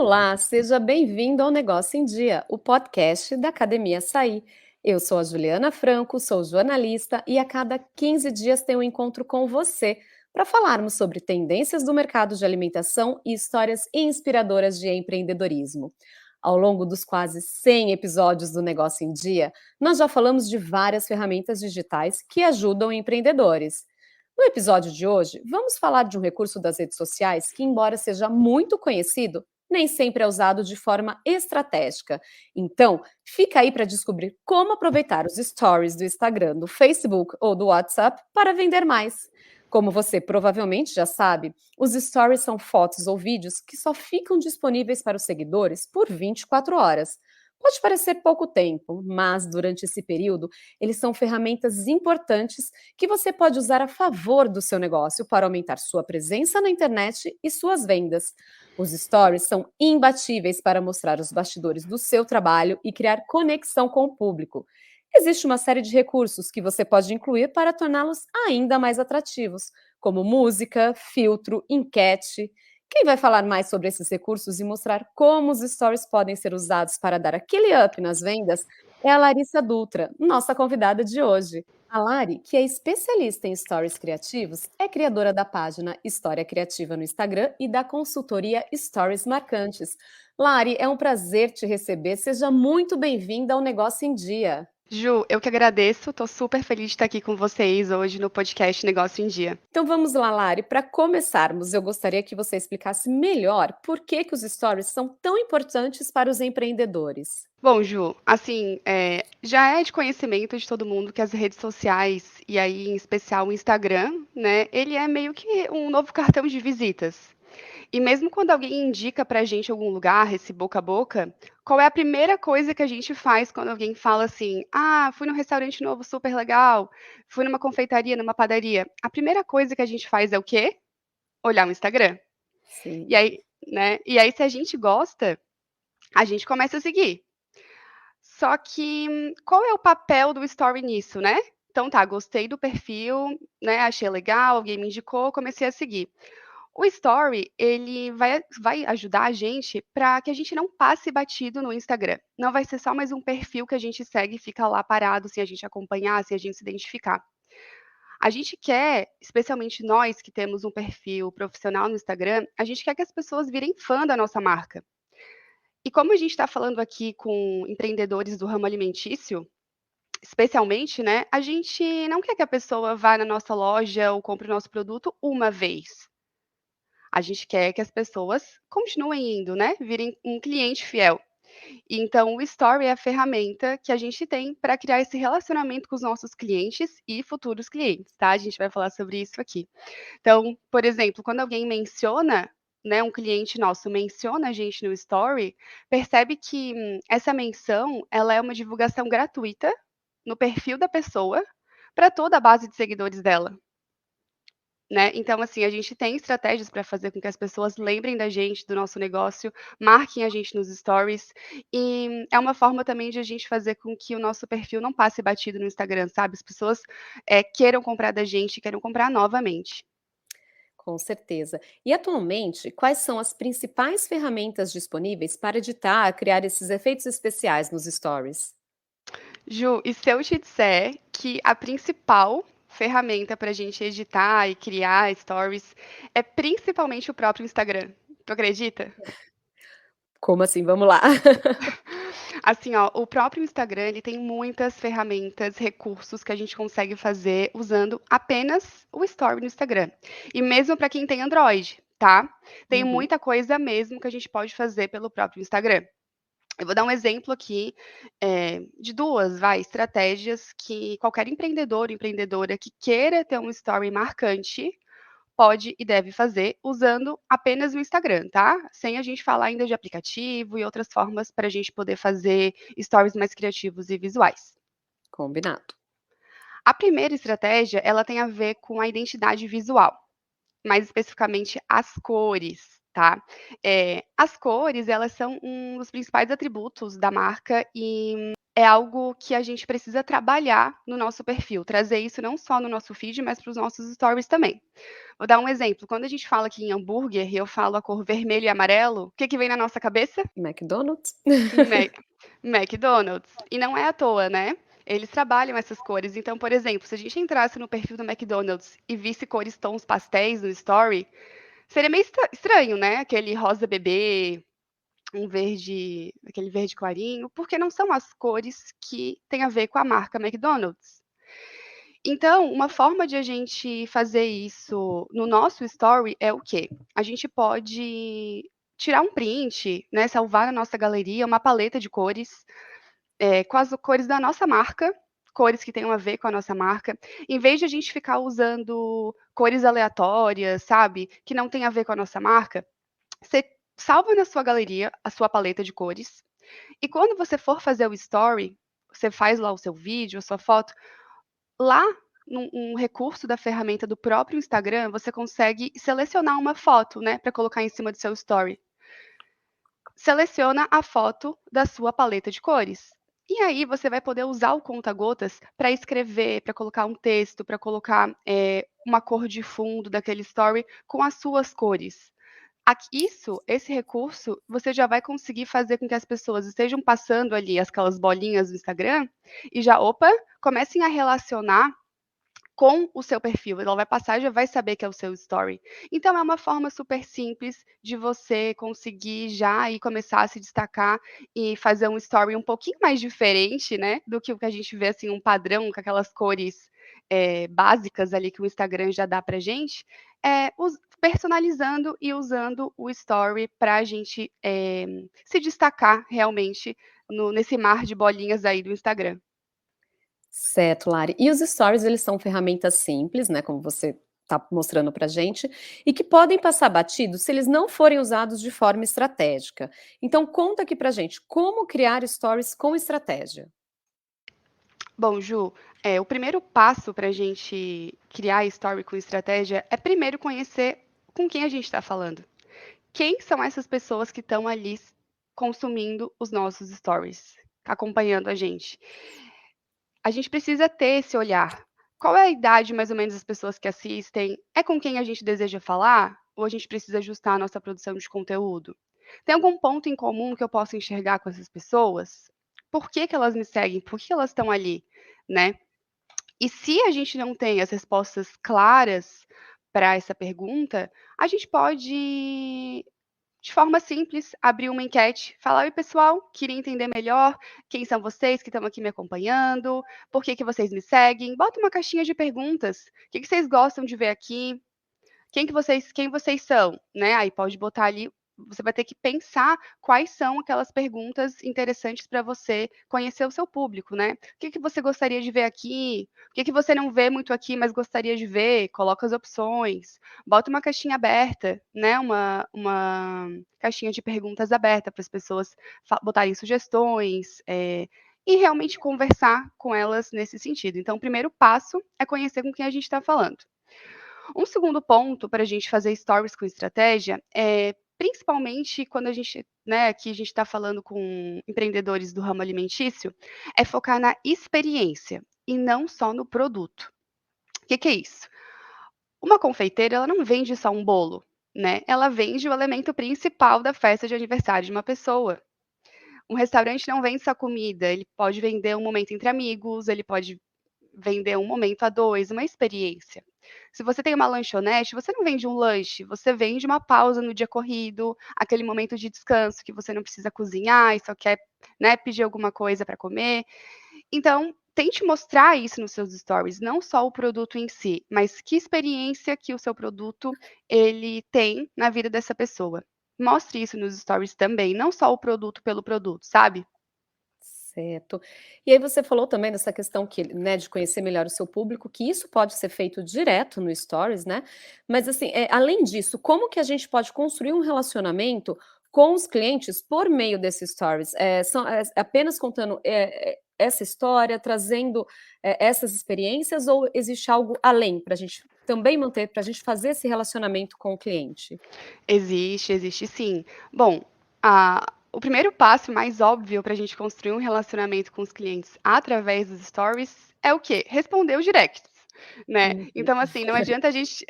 Olá, seja bem-vindo ao Negócio em Dia, o podcast da Academia Açaí. Eu sou a Juliana Franco, sou jornalista e a cada 15 dias tenho um encontro com você para falarmos sobre tendências do mercado de alimentação e histórias inspiradoras de empreendedorismo. Ao longo dos quase 100 episódios do Negócio em Dia, nós já falamos de várias ferramentas digitais que ajudam empreendedores. No episódio de hoje, vamos falar de um recurso das redes sociais que, embora seja muito conhecido, nem sempre é usado de forma estratégica. Então, fica aí para descobrir como aproveitar os stories do Instagram, do Facebook ou do WhatsApp para vender mais. Como você provavelmente já sabe, os stories são fotos ou vídeos que só ficam disponíveis para os seguidores por 24 horas. Pode parecer pouco tempo, mas durante esse período, eles são ferramentas importantes que você pode usar a favor do seu negócio para aumentar sua presença na internet e suas vendas. Os stories são imbatíveis para mostrar os bastidores do seu trabalho e criar conexão com o público. Existe uma série de recursos que você pode incluir para torná-los ainda mais atrativos, como música, filtro, enquete. Quem vai falar mais sobre esses recursos e mostrar como os stories podem ser usados para dar aquele up nas vendas é a Larissa Dutra, nossa convidada de hoje. A Lari, que é especialista em stories criativos, é criadora da página História Criativa no Instagram e da consultoria Stories Marcantes. Lari, é um prazer te receber. Seja muito bem-vinda ao Negócio em Dia. Ju, eu que agradeço, estou super feliz de estar aqui com vocês hoje no podcast Negócio em Dia. Então vamos lá, Lari. Para começarmos, eu gostaria que você explicasse melhor por que os stories são tão importantes para os empreendedores. Bom, Ju, assim, já é de conhecimento de todo mundo que as redes sociais, e aí em especial o Instagram, né, ele é meio que um novo cartão de visitas. E mesmo quando alguém indica pra gente algum lugar, esse boca a boca, qual é a primeira coisa que a gente faz quando alguém fala assim: "Ah, fui num restaurante novo super legal, fui numa confeitaria, numa padaria"? A primeira coisa que a gente faz é o quê? Olhar o Instagram. E Sim. aí, né, e aí se a gente gosta, a gente começa a seguir. Só que qual é o papel do story nisso, né? Então tá, gostei do perfil, né, achei legal, alguém me indicou, comecei a seguir. O story, ele vai ajudar a gente para que a gente não passe batido no Instagram. Não vai ser só mais um perfil que a gente segue e fica lá parado sem a gente acompanhar, sem a gente se identificar. A gente quer, especialmente nós que temos um perfil profissional no Instagram, a gente quer que as pessoas virem fã da nossa marca. E como a gente está falando aqui com empreendedores do ramo alimentício, especialmente, né, a gente não quer que a pessoa vá na nossa loja ou compre o nosso produto uma vez. A gente quer que as pessoas continuem indo, né, virem um cliente fiel. Então, o Story é a ferramenta que a gente tem para criar esse relacionamento com os nossos clientes e futuros clientes, tá? A gente vai falar sobre isso aqui. Então, por exemplo, quando alguém menciona, né, um cliente nosso menciona a gente no Story, percebe que essa menção, ela é uma divulgação gratuita no perfil da pessoa para toda a base de seguidores dela. Né? Então, assim, a gente tem estratégias para fazer com que as pessoas lembrem da gente, do nosso negócio, marquem a gente nos stories, e é uma forma também de a gente fazer com que o nosso perfil não passe batido no Instagram, sabe? As pessoas queiram comprar da gente, queiram comprar novamente. Com certeza. E atualmente, quais são as principais ferramentas disponíveis para editar, criar esses efeitos especiais nos stories? Ju, e se eu te disser que a principal ferramenta para a gente editar e criar stories é principalmente o próprio Instagram? Tu acredita? Como assim? Vamos lá. Assim, ó, o próprio Instagram, ele tem muitas ferramentas, recursos que a gente consegue fazer usando apenas o Story no Instagram. E mesmo para quem tem Android, tá? Tem Uhum. muita coisa mesmo que a gente pode fazer pelo próprio Instagram. Eu vou dar um exemplo aqui, de 2, estratégias que qualquer empreendedor ou empreendedora que queira ter um story marcante, pode e deve fazer usando apenas o Instagram, tá? Sem a gente falar ainda de aplicativo e outras formas para a gente poder fazer stories mais criativos e visuais. Combinado. A primeira estratégia, ela tem a ver com a identidade visual, mais especificamente as cores, tá? As cores, elas são um dos principais atributos da marca e é algo que a gente precisa trabalhar no nosso perfil, trazer isso não só no nosso feed, mas para os nossos stories também. Vou dar um exemplo, quando a gente fala aqui em hambúrguer e eu falo a cor vermelho e amarelo, o que que vem na nossa cabeça? McDonald's? Mac McDonald's. E não é à toa, né, eles trabalham essas cores. Então, por exemplo, se a gente entrasse no perfil do McDonald's e visse cores tons pastéis no story, seria meio estranho, né, aquele rosa bebê, um verde aquele verde clarinho, porque não são as cores que têm a ver com a marca McDonald's. Então, uma forma de a gente fazer isso no nosso story é o quê? A gente pode tirar um print, né, salvar na nossa galeria uma paleta de cores, com as cores da nossa marca, cores que tenham a ver com a nossa marca, em vez de a gente ficar usando cores aleatórias, sabe, que não tem a ver com a nossa marca, você salva na sua galeria a sua paleta de cores, e quando você for fazer o story, você faz lá o seu vídeo, a sua foto, lá num um recurso da ferramenta do próprio Instagram, você consegue selecionar uma foto, né, para colocar em cima do seu story. Seleciona a foto da sua paleta de cores. E aí você vai poder usar o conta-gotas para escrever, para colocar um texto, para colocar, uma cor de fundo daquele story com as suas cores. Esse recurso, você já vai conseguir fazer com que as pessoas estejam passando ali aquelas bolinhas do Instagram e já, opa, comecem a relacionar com o seu perfil. Ela vai passar e já vai saber que é o seu story. Então é uma forma super simples de você conseguir já aí começar a se destacar e fazer um story um pouquinho mais diferente, né, do que o que a gente vê, assim, um padrão com aquelas cores, básicas ali que o Instagram já dá pra gente, personalizando e usando o story pra gente, se destacar realmente nesse mar de bolinhas aí do Instagram. Certo, Lari. E os stories, eles são ferramentas simples, né, como você está mostrando pra gente, e que podem passar batido se eles não forem usados de forma estratégica. Então conta aqui pra gente, como criar stories com estratégia? Bom, Ju, o primeiro passo para a gente criar story com estratégia é primeiro conhecer com quem a gente está falando. Quem são essas pessoas que estão ali consumindo os nossos stories, acompanhando a gente? A gente precisa ter esse olhar. Qual é a idade mais ou menos das pessoas que assistem? É com quem a gente deseja falar? Ou a gente precisa ajustar a nossa produção de conteúdo? Tem algum ponto em comum que eu possa enxergar com essas pessoas? Por que que elas me seguem? Por que elas estão ali, né? E se a gente não tem as respostas claras para essa pergunta, a gente pode, de forma simples, abrir uma enquete, falar: "Oi, pessoal, queria entender melhor quem são vocês que estão aqui me acompanhando, por que que vocês me seguem?". Bota uma caixinha de perguntas. "O que que vocês gostam de ver aqui? Quem vocês são?", né, aí pode botar ali, você vai ter que pensar quais são aquelas perguntas interessantes para você conhecer o seu público, né. O que que você gostaria de ver aqui? O que que você não vê muito aqui, mas gostaria de ver? Coloca as opções. Bota uma caixinha aberta, né, uma caixinha de perguntas aberta para as pessoas botarem sugestões, e realmente conversar com elas nesse sentido. Então o primeiro passo é conhecer com quem a gente está falando. Um segundo ponto para a gente fazer stories com estratégia é, principalmente quando a gente, né, aqui a gente está falando com empreendedores do ramo alimentício, é focar na experiência e não só no produto. O que que é isso? Uma confeiteira, ela não vende só um bolo, né? Ela vende o elemento principal da festa de aniversário de uma pessoa. Um restaurante não vende só comida, ele pode vender um momento entre amigos, ele pode vender um momento a 2, uma experiência. Se você tem uma lanchonete, você não vende um lanche, você vende uma pausa no dia corrido, aquele momento de descanso que você não precisa cozinhar e só quer, né, pedir alguma coisa para comer. Então, tente mostrar isso nos seus stories, não só o produto em si, mas que experiência que o seu produto ele tem na vida dessa pessoa. Mostre isso nos stories também, não só o produto pelo produto, sabe? Certo. E aí você falou também dessa questão que, né, de conhecer melhor o seu público, que isso pode ser feito direto no Stories, né, mas assim, além disso, como que a gente pode construir um relacionamento com os clientes por meio desses Stories? Apenas contando, essa história, trazendo, essas experiências ou existe algo além para a gente também manter, para a gente fazer esse relacionamento com o cliente? Existe, existe sim. Bom, a o primeiro passo mais óbvio para a gente construir um relacionamento com os clientes através dos stories é o quê? Responder os directs, né. Uhum. Então, assim, não adianta a gente,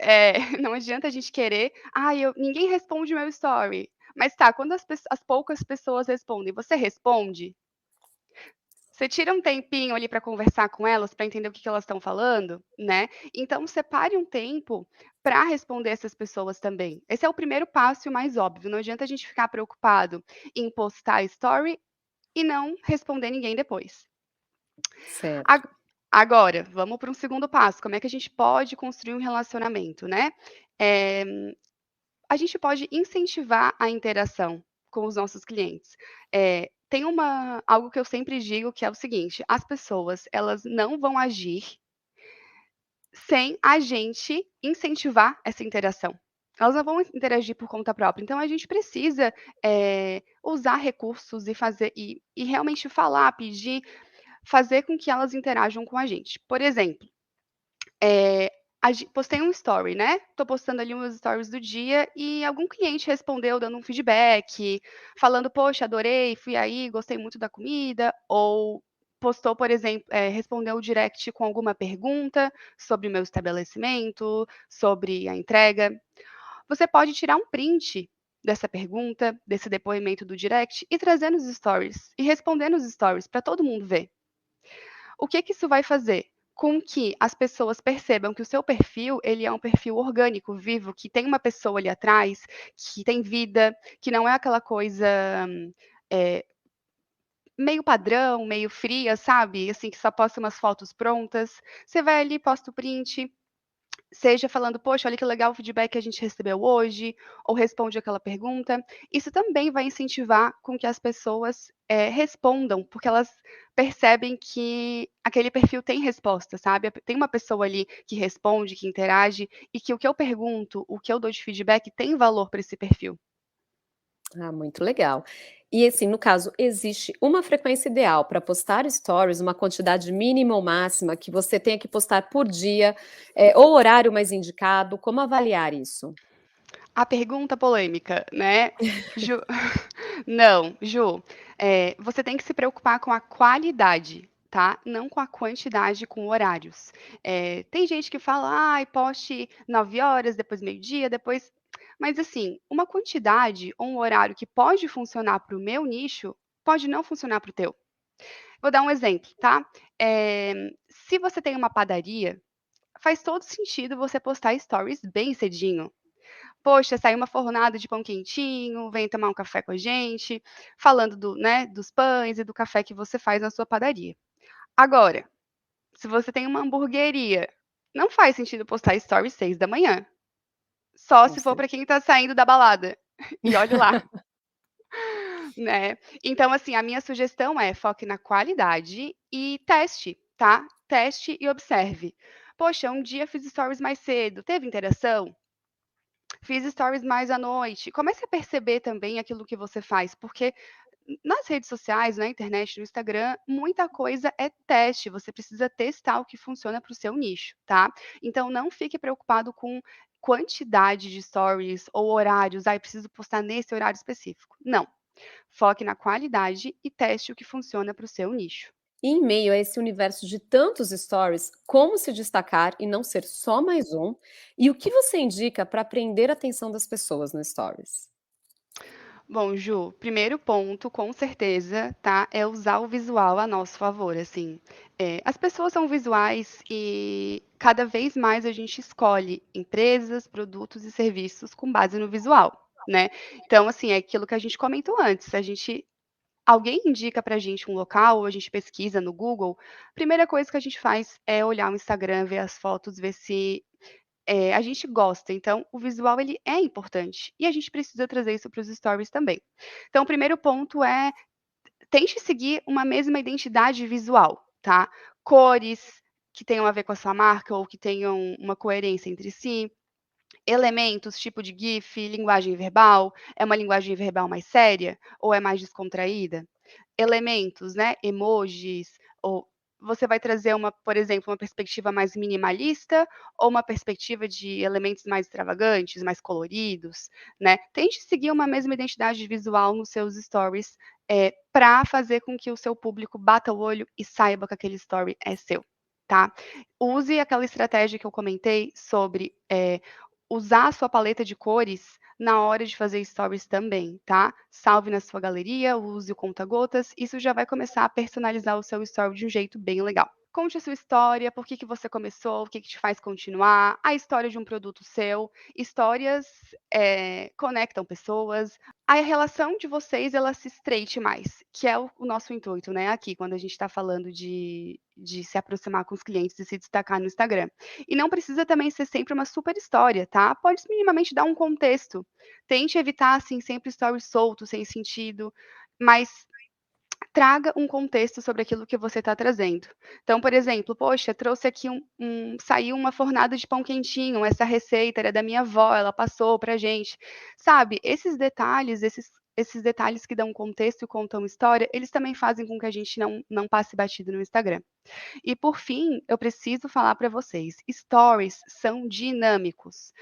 não adianta a gente querer: "Ai, ninguém responde o meu story", mas tá, quando as poucas pessoas respondem, você responde? Você tira um tempinho ali para conversar com elas, para entender o que que elas estão falando, né. Então separe um tempo para responder essas pessoas também. Esse é o primeiro passo e o mais óbvio, não adianta a gente ficar preocupado em postar story e não responder ninguém depois. A Certo. agora, vamos para um segundo passo, como é que a gente pode construir um relacionamento, né. Eh, a gente pode incentivar a interação com os nossos clientes. Tem algo que eu sempre digo que é o seguinte: as pessoas, elas não vão agir sem a gente incentivar essa interação. Elas não vão interagir por conta própria, então a gente precisa, usar recursos e fazer e realmente falar, pedir, fazer com que elas interajam com a gente. Por exemplo, eh, postei um story, né, tô postando ali meus stories do dia e algum cliente respondeu dando um feedback, falando: "Poxa, adorei, fui aí, gostei muito da comida", ou postou, por exemplo, respondeu o direct com alguma pergunta sobre o meu estabelecimento, sobre a entrega. Você pode tirar um print dessa pergunta, desse depoimento do direct e trazer nos stories, e responder nos stories para todo mundo ver. O que que isso vai fazer? Com que as pessoas percebam que o seu perfil, ele é um perfil orgânico, vivo, que tem uma pessoa ali atrás, que tem vida, que não é aquela coisa, eh, meio padrão, meio fria, sabe, assim, que só posta umas fotos prontas. Você vai ali, posta o print, seja falando: "Poxa, olha que legal o feedback que a gente recebeu hoje", ou responde aquela pergunta. Isso também vai incentivar com que as pessoas, respondam, porque elas percebem que aquele perfil tem resposta, sabe. Tem uma pessoa ali que responde, que interage, e que o que eu pergunto, o que eu dou de feedback tem valor para esse perfil. Ah, muito legal. E assim, no caso, existe uma frequência ideal para postar stories, uma quantidade mínima ou máxima que você tenha que postar por dia, ou horário mais indicado, como avaliar isso? A pergunta polêmica, né. Ju não, Ju, você tem que se preocupar com a qualidade, tá, não com a quantidade, com horários. Tem gente que fala: "Ai, poste 9 horas, depois meio-dia, depois", mas assim, uma quantidade ou um horário que pode funcionar para o meu nicho, pode não funcionar para o teu. Vou dar um exemplo, tá. Se você tem uma padaria, faz todo sentido você postar stories bem cedinho. Poxa, saiu uma fornada de pão quentinho, vem tomar um café com a gente, falando né, dos pães e do café que você faz na sua padaria. Agora, se você tem uma hamburgueria, não faz sentido postar story 6 da manhã, só Com se for cer para quem está saindo da balada, e olhe lá, né. Então, assim, a minha sugestão é foque na qualidade e teste, tá. Teste e observe. Poxa, um dia fiz stories mais cedo, teve interação? Fiz stories mais à noite. Comece a perceber também aquilo que você faz, porque nas redes sociais, na internet, no Instagram, muita coisa é teste, você precisa testar o que funciona para o seu nicho, tá. Então não fique preocupado com quantidade de stories ou horários, "Ai, preciso postar nesse horário específico", não. Foque na qualidade e teste o que funciona para o seu nicho. E em meio a esse universo de tantos stories, como se destacar e não ser só mais um? E o que você indica para prender a atenção das pessoas no stories? Bom, Ju, primeiro ponto, com certeza, tá, é usar o visual a nosso favor, assim. As pessoas são visuais e cada vez mais a gente escolhe empresas, produtos e serviços com base no visual, né. Então, assim, é aquilo que a gente comentou antes, alguém indica pra gente um local ou a gente pesquisa no Google, primeira coisa que a gente faz é olhar o Instagram, ver as fotos, ver se a gente gosta, então o visual ele é importante, e a gente precisa trazer isso para os stories também. Então o primeiro ponto é, tente seguir uma mesma identidade visual, tá. Cores que tenham a ver com a sua marca ou que tenham uma coerência entre si, elementos, tipo de GIF, linguagem verbal, é uma linguagem verbal mais séria ou é mais descontraída? Elementos, né, emojis ou você vai trazer por exemplo, uma perspectiva mais minimalista ou uma perspectiva de elementos mais extravagantes, mais coloridos, né? Tente seguir uma mesma identidade visual nos seus stories, para fazer com que o seu público bata o olho e saiba que aquele story é seu, tá? Use aquela estratégia que eu comentei sobre usar a sua paleta de cores na hora de fazer stories também, tá? Salve na sua galeria, use o conta-gotas, isso já vai começar a personalizar o seu story de um jeito bem legal. Conte a sua história, por que você começou, o que te faz continuar, a história de um produto seu. Histórias conectam pessoas, a relação de vocês ela se estreite mais, que é o nosso intuito, né? Aqui, quando a gente está falando de se aproximar com os clientes e se destacar no Instagram. E não precisa também ser sempre uma super história, tá? Pode minimamente dar um contexto. Tente evitar, assim, sempre stories soltos, sem sentido, mas traga um contexto sobre aquilo que você está trazendo. Então, por exemplo, poxa, trouxe aqui saiu uma fornada de pão quentinho, essa receita era da minha avó, ela passou pra gente. Sabe, esses detalhes, esses detalhes que dão contexto e contam história, eles também fazem com que a gente não passe batido no Instagram. E por fim, eu preciso falar para vocês, stories são dinâmicos.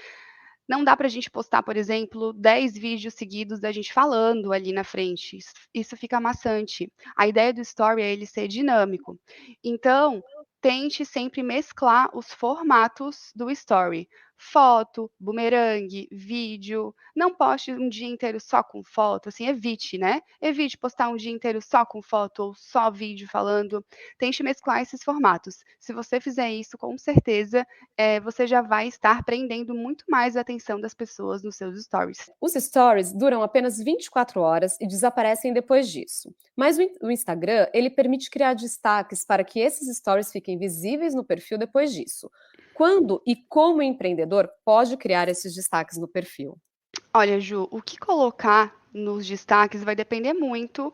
Não dá para a gente postar, por exemplo, 10 vídeos seguidos da gente falando ali na frente. Isso fica maçante. A ideia do story é ele ser dinâmico. Então, tente sempre mesclar os formatos do story. Foto, bumerangue, vídeo. Não poste um dia inteiro só com foto, assim, evite, né? Evite postar um dia inteiro só com foto ou só vídeo falando. Tente mesclar esses formatos. Se você fizer isso, com certeza você já vai estar prendendo muito mais a atenção das pessoas nos seus stories. Os stories duram apenas 24 horas e desaparecem depois disso. Mas o Instagram, ele permite criar destaques para que esses stories fiquem visíveis no perfil depois disso. Quando e como o empreendedor pode criar esses destaques no perfil? Olha, Ju, o que colocar nos destaques vai depender muito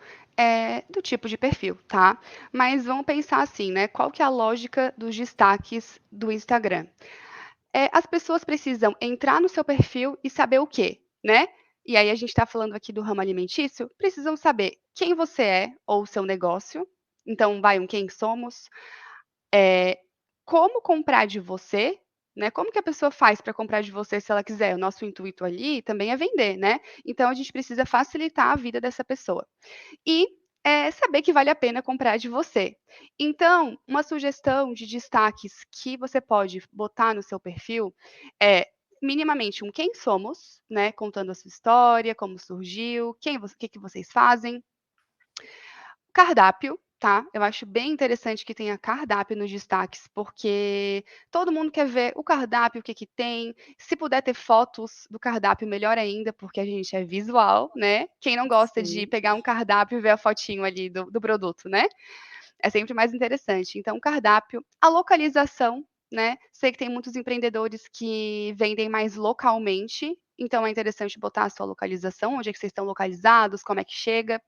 do tipo de perfil, tá? Mas vamos pensar assim, né? Qual que é a lógica dos destaques do Instagram? As pessoas precisam entrar no seu perfil e saber o quê, né? E aí a gente está falando aqui do ramo alimentício, precisam saber quem você é ou o seu negócio. Então, vai um quem somos, como comprar de você, né? Como que a pessoa faz para comprar de você se ela quiser? O nosso intuito ali também é vender, né? Então a gente precisa facilitar a vida dessa pessoa. E saber que vale a pena comprar de você. Então, uma sugestão de destaques que você pode botar no seu perfil é minimamente um quem somos, né? Contando a sua história, como surgiu, o que, que vocês fazem. Cardápio, tá? Eu acho bem interessante que tenha cardápio nos destaques, porque todo mundo quer ver o cardápio, o que que tem. Se puder ter fotos do cardápio, melhor ainda, porque a gente é visual, né? Quem não gosta de Sim. pegar um cardápio e ver a fotinho ali do produto, né? É sempre mais interessante. Então, cardápio, a localização, né? Sei que tem muitos empreendedores que vendem mais localmente, então é interessante botar a sua localização, onde é que vocês estão localizados, como é que chega.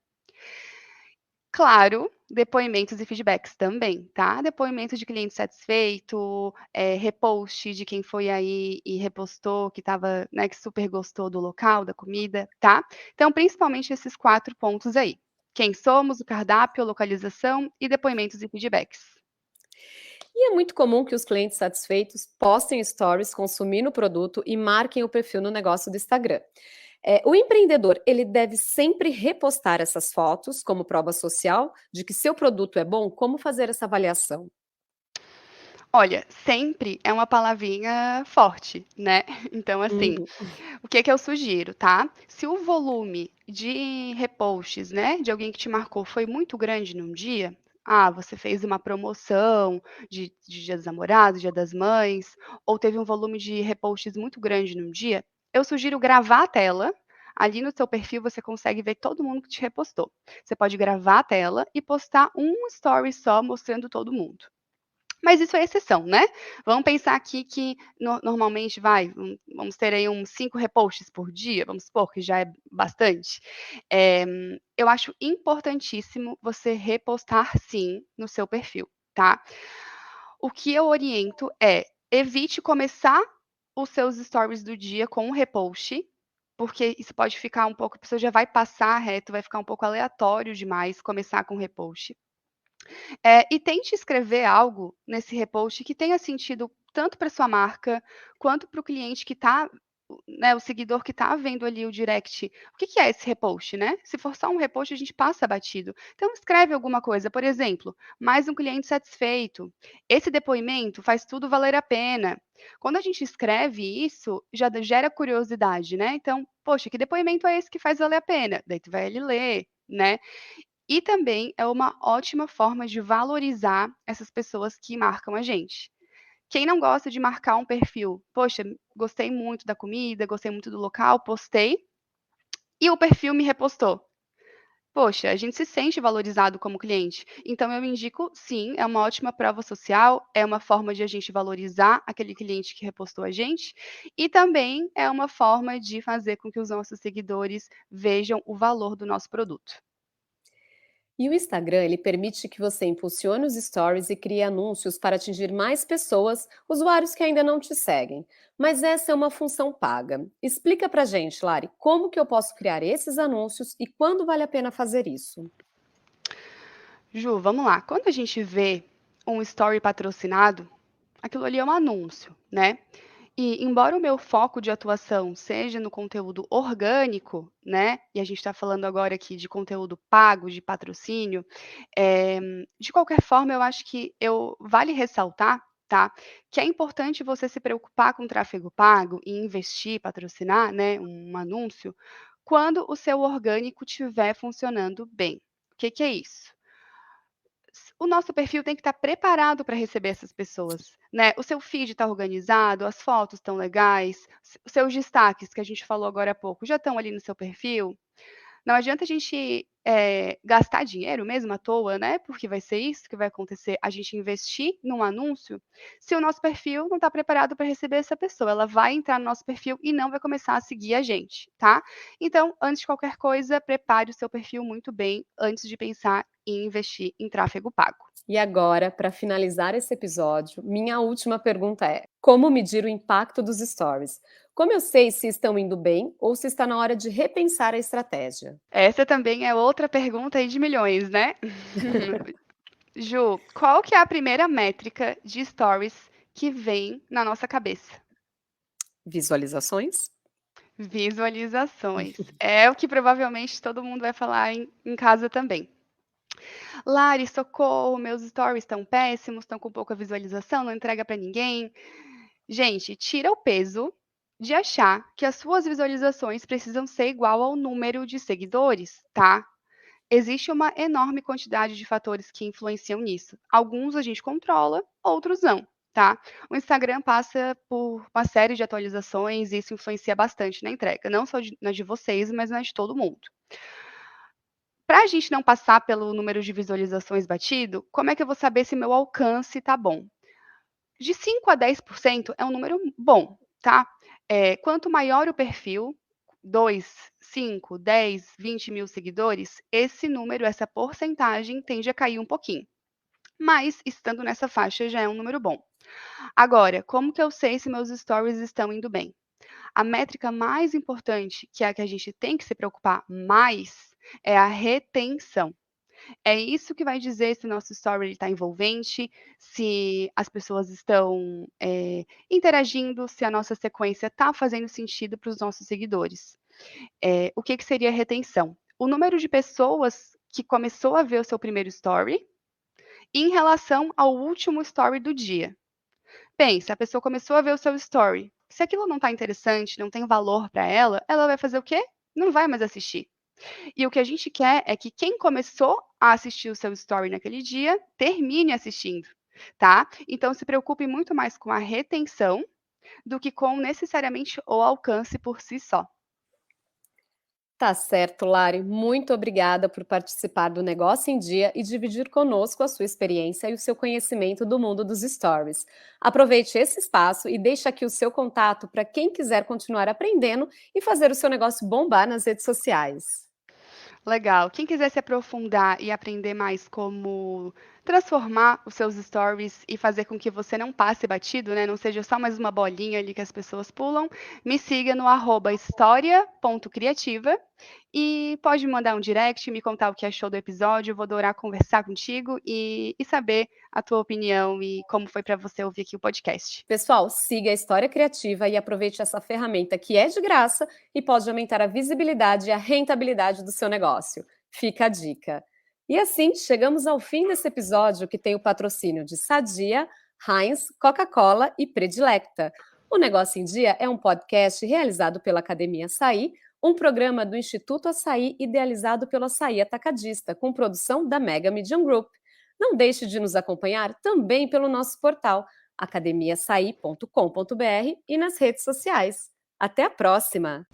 Claro, depoimentos e feedbacks também, tá? Depoimento de cliente satisfeito, repost de quem foi aí e repostou que estava, né, que super gostou do local, da comida, tá? Então, principalmente esses 4 pontos aí. Quem somos, o cardápio, a localização e depoimentos e feedbacks. E é muito comum que os clientes satisfeitos postem stories consumindo o produto e marquem o perfil no negócio do Instagram. O empreendedor, ele deve sempre repostar essas fotos como prova social de que seu produto é bom? Como fazer essa avaliação? Olha, sempre é uma palavrinha forte, né? Então, assim, Uhum. o que que eu sugiro, tá? Se o volume de reposts, né, de alguém que te marcou foi muito grande num dia, você fez uma promoção de Dia dos Namorados, Dia das Mães, ou teve um volume de reposts muito grande num dia, eu sugiro gravar a tela. Ali no seu perfil você consegue ver todo mundo que te repostou. Você pode gravar a tela e postar um story só mostrando todo mundo. Mas isso é exceção, né? Vamos pensar aqui que normalmente vamos ter aí uns 5 reposts por dia, vamos supor que já é bastante. Eh, eu acho importantíssimo você repostar sim no seu perfil, tá? O que eu oriento é, evite começar os seus stories do dia com um repost, porque isso pode ficar a pessoa já vai passar reto, vai ficar um pouco aleatório demais começar com repost. E tente escrever algo nesse repost que tenha sentido tanto para sua marca, quanto para o cliente que está, né, o seguidor que está vendo ali o direct. O que é esse repost, né? Se for só um repost, a gente passa batido. Então, escreve alguma coisa. Por exemplo, mais um cliente satisfeito. Esse depoimento faz tudo valer a pena. Quando a gente escreve isso, já gera curiosidade, né? Então, poxa, que depoimento é esse que faz valer a pena? Daí tu vai ali ler, né? E também é uma ótima forma de valorizar essas pessoas que marcam a gente. Quem não gosta de marcar um perfil? Poxa, gostei muito da comida, gostei muito do local, postei e o perfil me repostou. Poxa, a gente se sente valorizado como cliente. Então, eu indico, sim, é uma ótima prova social, é uma forma de a gente valorizar aquele cliente que repostou a gente, e também é uma forma de fazer com que os nossos seguidores vejam o valor do nosso produto. E o Instagram, ele permite que você impulsione os stories e crie anúncios para atingir mais pessoas, usuários que ainda não te seguem. Mas essa é uma função paga. Explica pra gente, Lari, como que eu posso criar esses anúncios e quando vale a pena fazer isso? Ju, vamos lá. Quando a gente vê um story patrocinado, aquilo ali é um anúncio, né? E embora o meu foco de atuação seja no conteúdo orgânico, né? E a gente está falando agora aqui de conteúdo pago, de patrocínio, eh, de qualquer forma, eu acho que vale ressaltar, tá? Que é importante você se preocupar com tráfego pago e investir, patrocinar, né? Um anúncio, quando o seu orgânico estiver funcionando bem. O que que é isso? O nosso perfil tem que estar preparado para receber essas pessoas, né? O seu feed está organizado, as fotos estão legais, os seus destaques, que a gente falou agora há pouco, já estão ali no seu perfil. Não adianta a gente gastar dinheiro mesmo à toa, né? Porque vai ser isso que vai acontecer, a gente investir num anúncio, se o nosso perfil não está preparado para receber essa pessoa. Ela vai entrar no nosso perfil e não vai começar a seguir a gente, tá? Então, antes de qualquer coisa, prepare o seu perfil muito bem antes de pensar em investir em tráfego pago. E agora, para finalizar esse episódio, minha última pergunta é: como medir o impacto dos stories? Como eu sei se estão indo bem ou se está na hora de repensar a estratégia? Essa também é outra pergunta aí de milhões, né? Ju, qual que é a primeira métrica de stories que vem na nossa cabeça? Visualizações? Visualizações. É o que provavelmente todo mundo vai falar em casa também. Lari, socorro, meus stories estão péssimos, estão com pouca visualização, não entrega para ninguém. Gente, tira o peso de achar que as suas visualizações precisam ser igual ao número de seguidores, tá? Existe uma enorme quantidade de fatores que influenciam nisso. Alguns a gente controla, outros não, tá? O Instagram passa por uma série de atualizações e isso influencia bastante na entrega, não só na de vocês, mas na de todo mundo. Para a gente não passar pelo número de visualizações batido, como é que eu vou saber se meu alcance está bom? De 5 a 10% é um número bom, tá? Quanto maior o perfil, 2, 5, 10, 20 mil seguidores, esse número, essa porcentagem tende a cair um pouquinho. Mas, estando nessa faixa, já é um número bom. Agora, como que eu sei se meus stories estão indo bem? A métrica mais importante, que é a que a gente tem que se preocupar mais, é a retenção. É isso que vai dizer se o nosso story está envolvente, se as pessoas estão interagindo, se a nossa sequência está fazendo sentido para os nossos seguidores. O que, que seria retenção? O número de pessoas que começou a ver o seu primeiro story em relação ao último story do dia. Pensa, a pessoa começou a ver o seu story. Se aquilo não está interessante, não tem valor para ela, ela vai fazer o quê? Não vai mais assistir. E o que a gente quer é que quem começou a assistir o seu story naquele dia, termine assistindo, tá? Então se preocupe muito mais com a retenção do que com necessariamente o alcance por si só. Tá certo, Lari. Muito obrigada por participar do Negócio em Dia e dividir conosco a sua experiência e o seu conhecimento do mundo dos stories. Aproveite esse espaço e deixe aqui o seu contato para quem quiser continuar aprendendo e fazer o seu negócio bombar nas redes sociais. Legal. Quem quiser se aprofundar e aprender mais como transformar os seus stories e fazer com que você não passe batido, né, não seja só mais uma bolinha ali que as pessoas pulam, me siga no @historia.criativa e pode me mandar um direct, me contar o que achou do episódio, eu vou adorar conversar contigo e saber a tua opinião e como foi para você ouvir aqui o podcast. Pessoal, siga a História Criativa e aproveite essa ferramenta que é de graça e pode aumentar a visibilidade e a rentabilidade do seu negócio. Fica a dica. E assim, chegamos ao fim desse episódio que tem o patrocínio de Sadia, Heinz, Coca-Cola e Predilecta. O Negócio em Dia é um podcast realizado pela Academia Açaí, um programa do Instituto Açaí idealizado pelo Açaí Atacadista, com produção da Mega Medium Group. Não deixe de nos acompanhar também pelo nosso portal academiaçaí.com.br e nas redes sociais. Até a próxima!